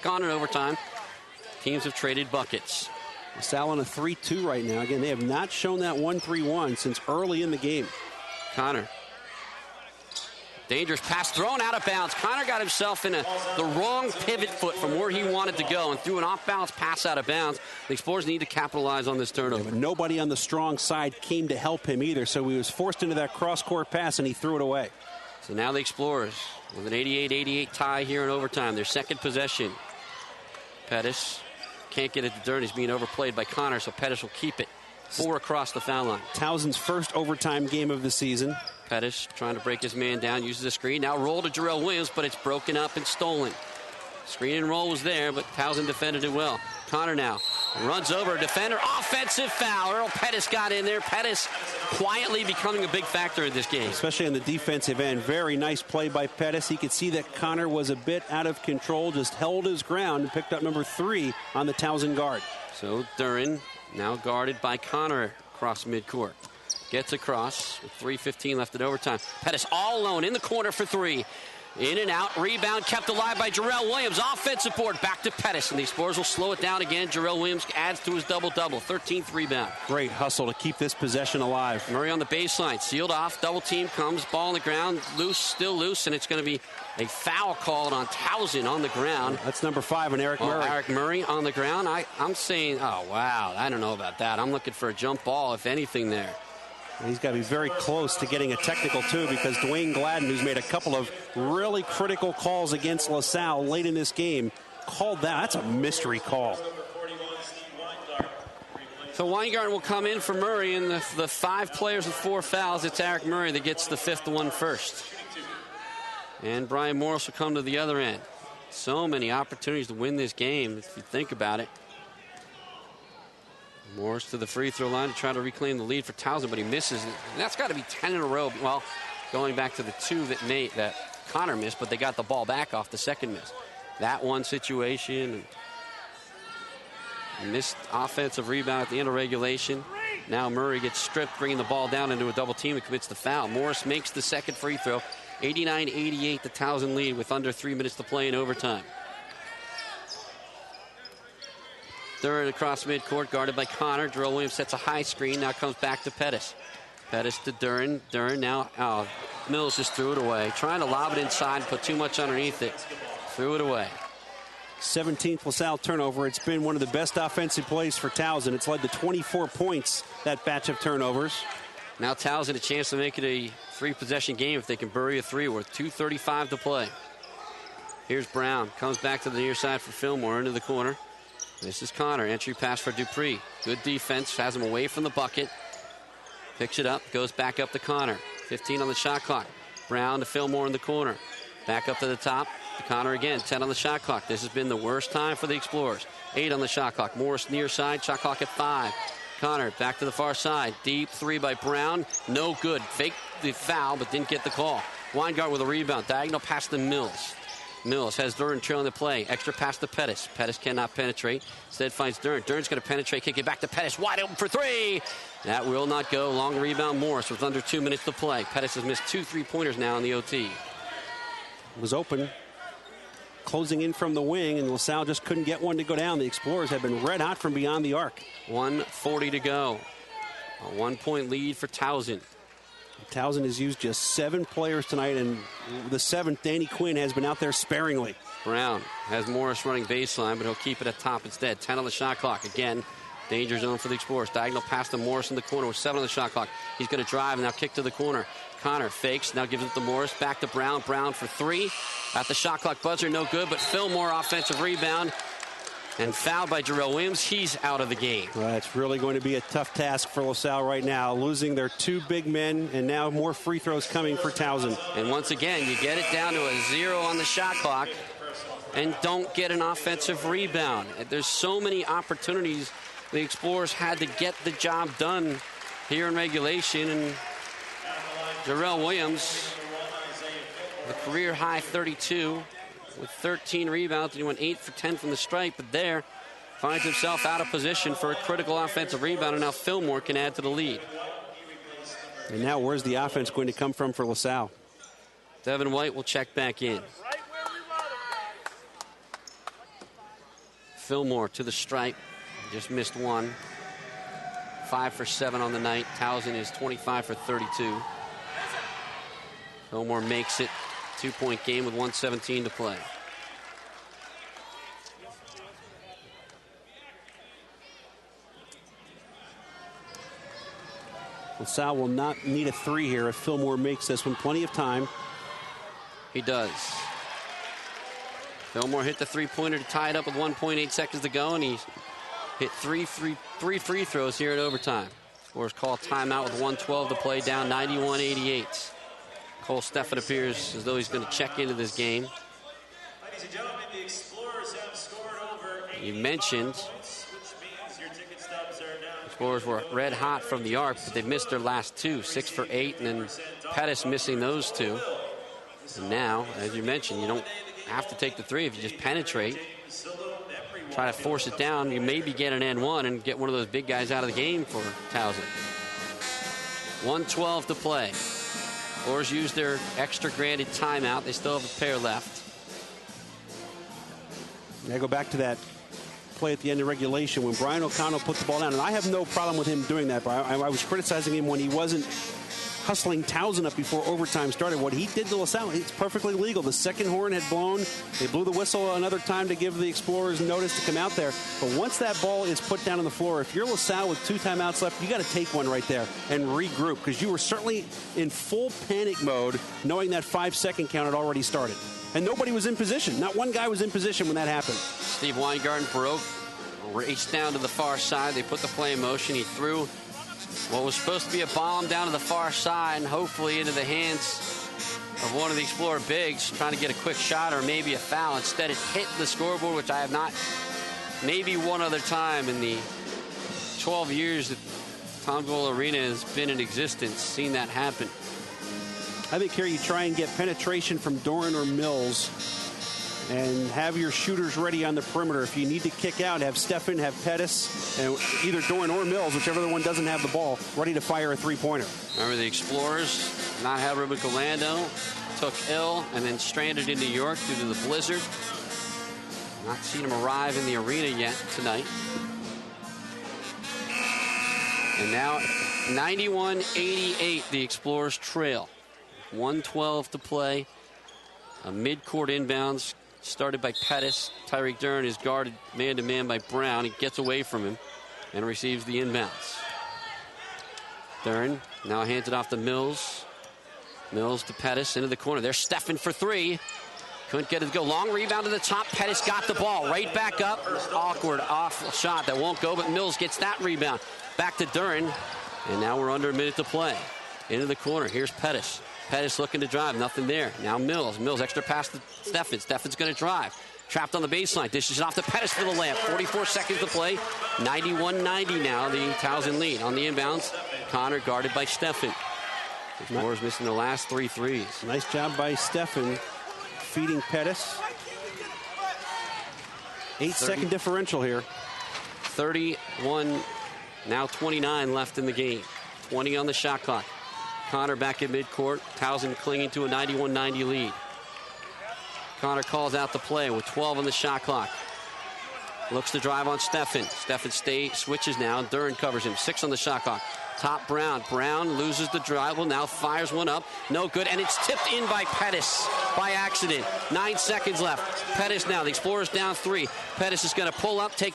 gone in overtime. Teams have traded buckets. LaSalle on a 3-2 right now. Again, they have not shown that 1-3-1 since early in the game. Connor. Dangerous pass thrown out of bounds. Connor got himself in the wrong pivot foot from where he wanted to go and threw an off-balance pass out of bounds. The Explorers need to capitalize on this turnover. Yeah, but nobody on the strong side came to help him either, so he was forced into that cross-court pass, and he threw it away. So now the Explorers with an 88-88 tie here in overtime. Their second possession. Pettis can't get it to Dern. He's being overplayed by Connor, so Pettis will keep it. 4 across the foul line. Towson's first overtime game of the season. Pettis trying to break his man down, uses a screen. Now roll to Jarrell Williams, but it's broken up and stolen. Screen and roll was there, but Towson defended it well. Connor now runs over a defender. Offensive foul. Earl Pettis got in there. Pettis quietly becoming a big factor in this game. Especially on the defensive end. Very nice play by Pettis. He could see that Connor was a bit out of control, just held his ground and picked up number 3 on the Towson guard. So Duren now guarded by Connor across midcourt. Gets across with 3:15 left in overtime. Pettis all alone in the corner for 3. In and out. Rebound kept alive by Jarrell Williams. Offensive board back to Pettis. And the Explorers will slow it down again. Jarrell Williams adds to his double-double. 13th rebound. Great hustle to keep this possession alive. Murray on the baseline. Sealed off. Double team comes. Ball on the ground. Loose. Still loose. And it's going to be a foul called on Towson on the ground. That's number 5 on Eric Murray. Eric Murray on the ground. I'm saying, oh, wow. I don't know about that. I'm looking for a jump ball, if anything, there. He's got to be very close to getting a technical, too, because Dwayne Gladden, who's made a couple of really critical calls against LaSalle late in this game, called that. That's a mystery call. So Weingarten will come in for Murray, and the 5 players with 4 fouls, it's Eric Murray that gets the 5th one first. And Brian Morris will come to the other end. So many opportunities to win this game, if you think about it. Morris to the free throw line to try to reclaim the lead for Towson, but he misses. And that's got to be 10 in a row. Well, going back to the 2 that Connor missed, but they got the ball back off the second miss. That one situation. Missed offensive rebound at the end of regulation. Now Murray gets stripped, bringing the ball down into a double team and commits the foul. Morris makes the second free throw. 89-88, the Towson lead with under 3 minutes to play in overtime. Duren across midcourt, guarded by Connor. Jarrell Williams sets a high screen. Now comes back to Pettis. Pettis to Duren. Duren now, Mills just threw it away. Trying to lob it inside, put too much underneath it. Threw it away. 17th LaSalle turnover. It's been one of the best offensive plays for Towson. It's led to 24 points, that batch of turnovers. Now Towson a chance to make it a 3-possession game if they can bury a 3 with 2:35 to play. Here's Brown. Comes back to the near side for Fillmore into the corner. This is Connor. Entry pass for Dupree. Good defense. Has him away from the bucket. Picks it up. Goes back up to Connor. 15 on the shot clock. Brown to Fillmore in the corner. Back up to the top. To Connor again. 10 on the shot clock. This has been the worst time for the Explorers. 8 on the shot clock. Morris near side. Shot clock at 5. Connor back to the far side. Deep 3 by Brown. No good. Faked the foul, but didn't get the call. Weingart with a rebound. Diagonal pass to Mills. Mills has Duren trailing the play. Extra pass to Pettis. Pettis cannot penetrate. Instead finds Duren. Duren's going to penetrate. Kick it back to Pettis. Wide open for 3. That will not go. Long rebound Morris with under 2 minutes to play. Pettis has missed 2 3-pointers now in the OT. It was open. Closing in from the wing, and LaSalle just couldn't get one to go down. The Explorers have been red hot from beyond the arc. 1:40 to go. A 1-point lead for Towson. Towson has used just 7 players tonight, and the 7th, Danny Quinn, has been out there sparingly. Brown has Morris running baseline, but he'll keep it at top instead. 10 on the shot clock. Again, danger zone for the Explorers. Diagonal pass to Morris in the corner with 7 on the shot clock. He's going to drive and now kick to the corner. Connor fakes, now gives it to Morris. Back to Brown. Brown for 3. At the shot clock buzzer, no good, but Fillmore offensive rebound. And fouled by Jarrell Williams. He's out of the game. Well, it's really going to be a tough task for LaSalle right now, losing their 2 big men, and now more free throws coming for Towson. And once again, you get it down to a 0 on the shot clock and don't get an offensive rebound. There's so many opportunities the Explorers had to get the job done here in regulation, and Jarrell Williams, the career high 32 with 13 rebounds, and he went 8 for 10 from the stripe, but there finds himself out of position for a critical offensive rebound, and now Fillmore can add to the lead. And now where's the offense going to come from for LaSalle? Devin White will check back in. Fillmore to the stripe. Just missed one. 5 for 7 on the night. Towson is 25 for 32. Fillmore makes it 2-point game with 1:17 to play. LaSalle will not need a 3 here if Fillmore makes this one. Plenty of time. He does. Fillmore hit the 3-pointer to tie it up with 1.8 seconds to go, and he's hit three free throws here in overtime. Scores call timeout with 1:12 to play, down 91-88. Cole Steffen appears as though he's going to check into this game. Ladies and gentlemen, the Explorers have scored over 8 You mentioned points, which means your ticket stubs are now. Explorers were red hot from the arc, but they've missed their last 2, 6 for 8, and then Pettis missing those 2. And now, as you mentioned, you don't have to take the 3 if you just penetrate. Try to force it down. You maybe get an N1 and get one of those big guys out of the game for Towson. 1:12 to play. Explorers use their extra granted timeout. They still have a pair left. I go back to that play at the end of regulation when Brian O'Connell put the ball down, and I have no problem with him doing that, but I was criticizing him when he wasn't hustling Towson up before overtime started. What he did to LaSalle, it's perfectly legal. The second horn had blown. They blew the whistle another time to give the Explorers notice to come out there. But once that ball is put down on the floor, if you're LaSalle with 2 timeouts left, you got to take one right there and regroup, because you were certainly in full panic mode knowing that 5-second count had already started. And nobody was in position. Not one guy was in position when that happened. Steve Weingarten broke, raced down to the far side. They put the play in motion. He threw what was supposed to be a bomb down to the far side and hopefully into the hands of one of the Explorer bigs, trying to get a quick shot or maybe a foul. Instead, it hit the scoreboard, which I have not, maybe one other time in the 12 years that Tom Goal Arena has been in existence, seen that happen. I think here you try and get penetration from Doran or Mills and have your shooters ready on the perimeter. If you need to kick out, have Steffen, have Pettis, and either Doran or Mills, whichever one doesn't have the ball, ready to fire a 3-pointer. Remember, the Explorers not have Ruben Galando, took ill and then stranded in New York due to the blizzard. Not seen him arrive in the arena yet tonight. And now 91-88, the Explorers trail. 1:12 to play. A mid-court inbounds started by Pettis. Tyreek Duran is guarded man-to-man by Brown. He gets away from him and receives the inbounds. Duran now hands it off to Mills. Mills to Pettis into the corner. There's Steffen for 3. Couldn't get it to go. Long rebound to the top. Pettis got the ball. Right back up. Awkward off shot that won't go, but Mills gets that rebound. Back to Duran. And now we're under a minute to play. Into the corner. Here's Pettis. Pettis looking to drive. Nothing there. Now Mills. Mills extra pass to Steffen. Steffen's going to drive. Trapped on the baseline. Dishes it off to Pettis for the layup. 44 seconds to play. 91-90 now. The Towson lead on the inbounds. Connor guarded by Steffen. The Explorers missing the last 3 threes. Nice job by Steffen feeding Pettis. 8-second differential here. 31, now 29 left in the game. 20 on the shot clock. Connor back at midcourt. Towson clinging to a 91-90 lead. Connor calls out the play with 12 on the shot clock. Looks to drive on Steffen. Steffen switches now. Duran covers him. 6 on the shot clock. Top Brown. Brown loses the dribble. Now fires one up. No good. And it's tipped in by Pettis by accident. 9 seconds left. Pettis now. The Explorers down 3. Pettis is going to pull up, take